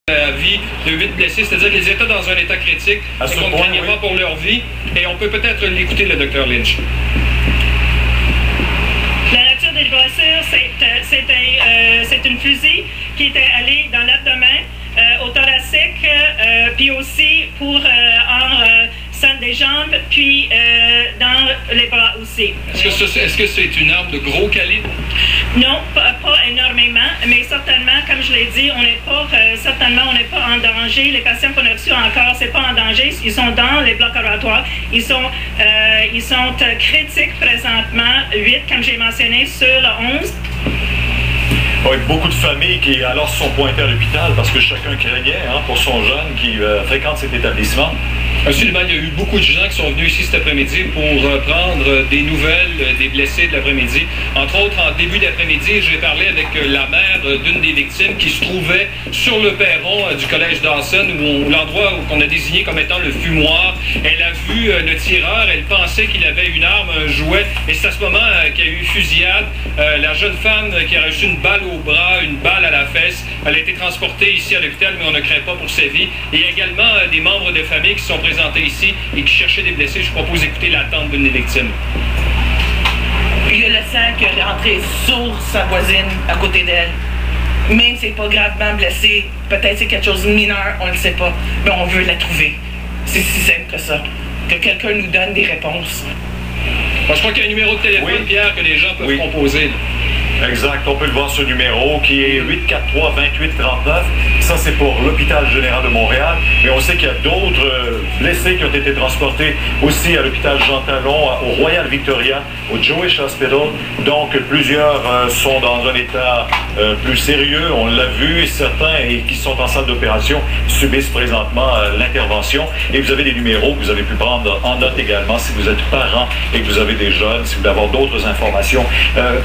À vie de 8 blessés, c'est-à-dire qu'ils étaient dans un état critique, et qu'on ne craignait pas pour leur vie. Et on peut peut-être l'écouter, le Dr Lynch. La nature des blessures, c'est une fusée qui était allée dans l'abdomen, au thoracique, puis aussi pour centre des jambes, puis dans les bras aussi. Est-ce que c'est une arme de gros calibre? Non, pas énormément, mais certainement, comme je l'ai dit, on n'est pas en danger. Les patients qu'on a reçus encore, c'est pas en danger. Ils sont dans les blocs opératoires. Ils sont critiques présentement, 8, comme j'ai mentionné, sur le 11. Oui, beaucoup de familles qui alors se sont pointées à l'hôpital parce que chacun craignait pour son jeune qui fréquente cet établissement. Absolument, il y a eu beaucoup de gens qui sont venus ici cet après-midi pour prendre des nouvelles des blessés de l'après-midi. Entre autres, en début d'après-midi, j'ai parlé avec la mère d'une des victimes qui se trouvait sur le perron du collège Dawson, l'endroit qu'on a désigné comme étant le fumoir. Elle a vu le tireur, elle pensait qu'il avait une arme, un jouet, et c'est à ce moment qu'il y a eu fusillade. La jeune femme qui a reçu une balle au bras, une balle à la fesse, elle a été transportée ici à l'hôpital, mais on ne craint pas pour sa vie. Et il y a également des membres de famille qui sont présentés ici et qui cherchaient des blessés. Je propose d'écouter l'attente d'une des victimes. Il y a le sang qui est rentré sur sa voisine à côté d'elle. Même si c'est pas gravement blessé, peut-être c'est quelque chose de mineur, on ne le sait pas, mais on veut la trouver. C'est si simple que ça. Que quelqu'un nous donne des réponses. Bon, je crois qu'il y a un numéro de téléphone, Pierre, que les gens peuvent composer. Exact, on peut le voir ce numéro qui est 843-2839. Ça, c'est pour l'hôpital général de Montréal. Mais on sait qu'il y a d'autres blessés qui ont été transportés aussi à l'hôpital Jean Talon, au Royal Victoria, au Jewish Hospital. Donc, plusieurs sont dans un état plus sérieux. On l'a vu, et certains qui sont en salle d'opération subissent présentement l'intervention. Et vous avez des numéros que vous avez pu prendre en note également si vous êtes parent et que vous avez des jeunes, si vous voulez avoir d'autres informations.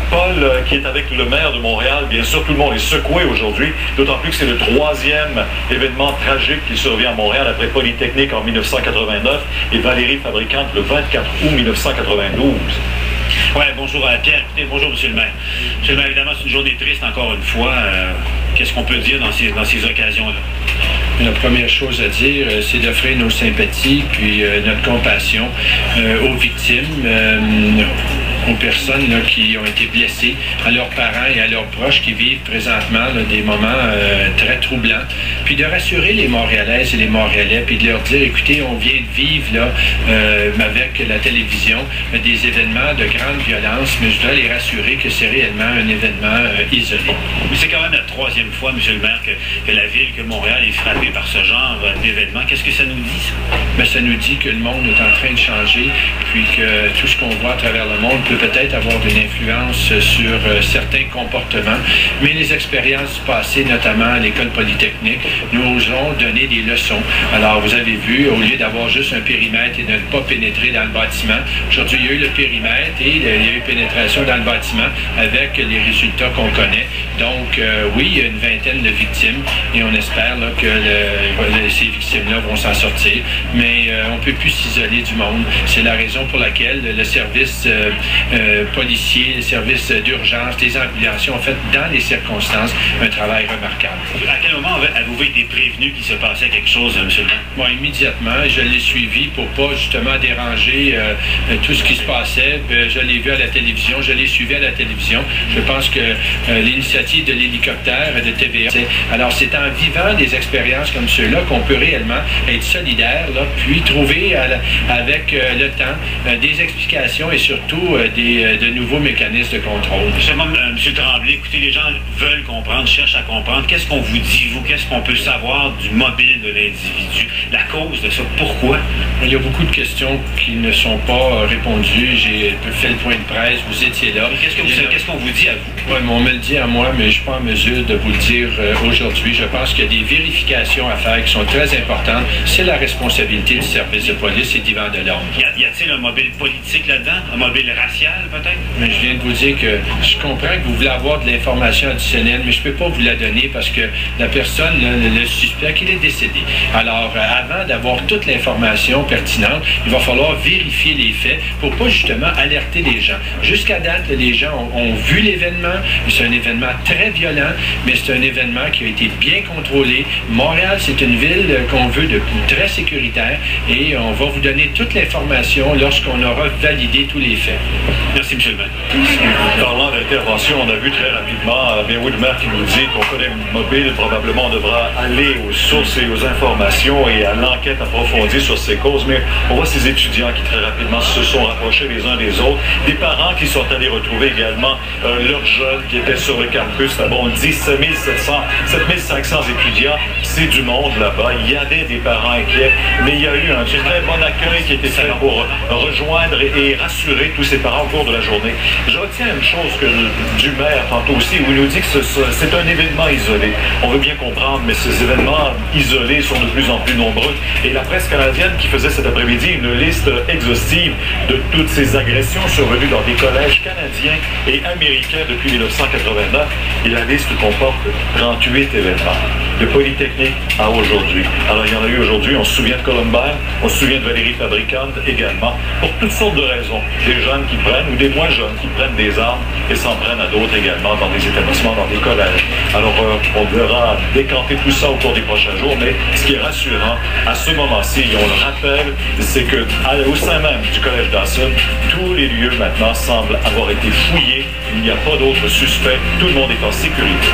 Paul, qui est avec le maire de Montréal, bien sûr, tout le monde est secoué aujourd'hui, d'autant plus que c'est le 3e événement tragique qui survient à Montréal après Polytechnique en 1989 et Valérie Fabricante le 24 août 1992. Oui, bonjour à Pierre. Écoutez, bonjour, monsieur le maire. Monsieur le maire, évidemment, c'est une journée triste encore une fois. Qu'est-ce qu'on peut dire dans ces occasions-là? La première chose à dire, c'est d'offrir nos sympathies puis notre compassion aux victimes, aux personnes là, qui ont été blessées, à leurs parents et à leurs proches qui vivent présentement là, des moments très troublants. Puis de rassurer les Montréalaises et les Montréalais, puis de leur dire, écoutez, on vient de vivre là, avec la télévision des événements de grande violence, mais je dois les rassurer que c'est réellement un événement isolé. Mais c'est quand même la 3e fois, monsieur le maire, que la ville, que Montréal est frappée par ce genre d'événement. Qu'est-ce que ça nous dit, ça? Bien, ça nous dit que le monde est en train de changer, puis que tout ce qu'on voit à travers le monde peut peut-être avoir une influence sur certains comportements, mais les expériences du passé, notamment à l'école polytechnique, nous ont donné des leçons. Alors, vous avez vu, au lieu d'avoir juste un périmètre et de ne pas pénétrer dans le bâtiment, aujourd'hui, il y a eu le périmètre et il y a eu pénétration dans le bâtiment avec les résultats qu'on connaît. Donc, oui, il y a une vingtaine de victimes et on espère là, que ces victimes-là vont s'en sortir, mais on ne peut plus s'isoler du monde. C'est la raison pour laquelle le service policier, le service d'urgence, les ambulances ont fait dans les circonstances un travail remarquable. À quel moment avez-vous été prévenu qu'il se passait quelque chose, M. le maire? Bon, immédiatement, je l'ai suivi pour pas justement déranger tout ce qui se passait. Je l'ai vu à la télévision, je l'ai suivi à la télévision. Je pense que l'initiative de l'hélicoptère de TVA, alors c'est en vivant des expériences comme ceux-là qu'on peut réellement être solidaire, là, puis trouver avec le temps des explications et surtout de nouveaux mécanismes de contrôle. Justement, M. Tremblay, écoutez, les gens veulent comprendre, cherchent à comprendre. Qu'est-ce qu'on vous dit, vous? Qu'est-ce qu'on peut savoir du mobile de l'individu? La cause de ça? Pourquoi? Il y a beaucoup de questions qui ne sont pas répondues. J'ai fait le point de presse, vous étiez là. Qu'est-ce qu'on vous dit à vous? Oui, on me le dit à moi, mais je ne suis pas en mesure de vous le dire aujourd'hui. Je pense qu'il y a des vérifications à faire qui sont très importantes. C'est la responsabilité du service de police et d'Yvan Delorme. Y a-t-il un mobile politique là-dedans? Un mobile racial, peut-être? Mais je viens de vous dire que je comprends que vous voulez avoir de l'information additionnelle, mais je ne peux pas vous la donner parce que la personne le suspect qu'il est décédé. Alors, avant d'avoir toute l'information pertinente, il va falloir vérifier les faits pour pas justement alerter les gens. Jusqu'à date, les gens ont vu l'événement. C'est un événement très violent, mais c'est un événement qui a été bien contrôlé. Montréal, c'est une ville qu'on veut de très sécuritaire et on va vous donner toute l'information lorsqu'on aura validé tous les faits. Merci, M. le maire. Parlant d'intervention, on a vu très rapidement bien oui, le maire qui nous dit qu'on connaît mobile, probablement on devra aller aux sources et aux informations et à l'enquête approfondie sur ces causes, mais on voit ces étudiants qui très rapidement se sont rapprochés les uns des autres, des parents qui sont allés retrouver également leurs jeunes qui étaient sur le campus. Là-bas, on dit 7500 étudiants, c'est du monde là-bas. Il y avait des parents inquiets, mais il y a eu un très bon accueil qui a été fait pour rejoindre et rassurer tous ces parents au cours de la journée. Je retiens une chose du maire tantôt aussi, où il nous dit que c'est un événement isolé. On veut bien comprendre, mais ces événements isolés sont de plus en plus nombreux. Et la presse canadienne qui faisait cet après-midi une liste exhaustive de toutes ces agressions survenues dans des collèges canadiens et américains depuis 1989, et la liste comporte 38 événements, de Polytechnique à aujourd'hui. Alors il y en a eu aujourd'hui, on se souvient de Columbine, on se souvient de Valérie Fabricante également, pour toutes sortes de raisons. Des jeunes qui prennent, ou des moins jeunes qui prennent des armes et s'en prennent à d'autres également dans des établissements, dans des collèges. Alors on devra décanter tout ça au cours des prochains jours, mais ce qui est rassurant à ce moment-ci, et on le rappelle, c'est que au sein même du collège Dawson, tous les lieux maintenant semblent avoir été fouillés. Il n'y a pas d'autres suspects. Tout le monde est en sécurité.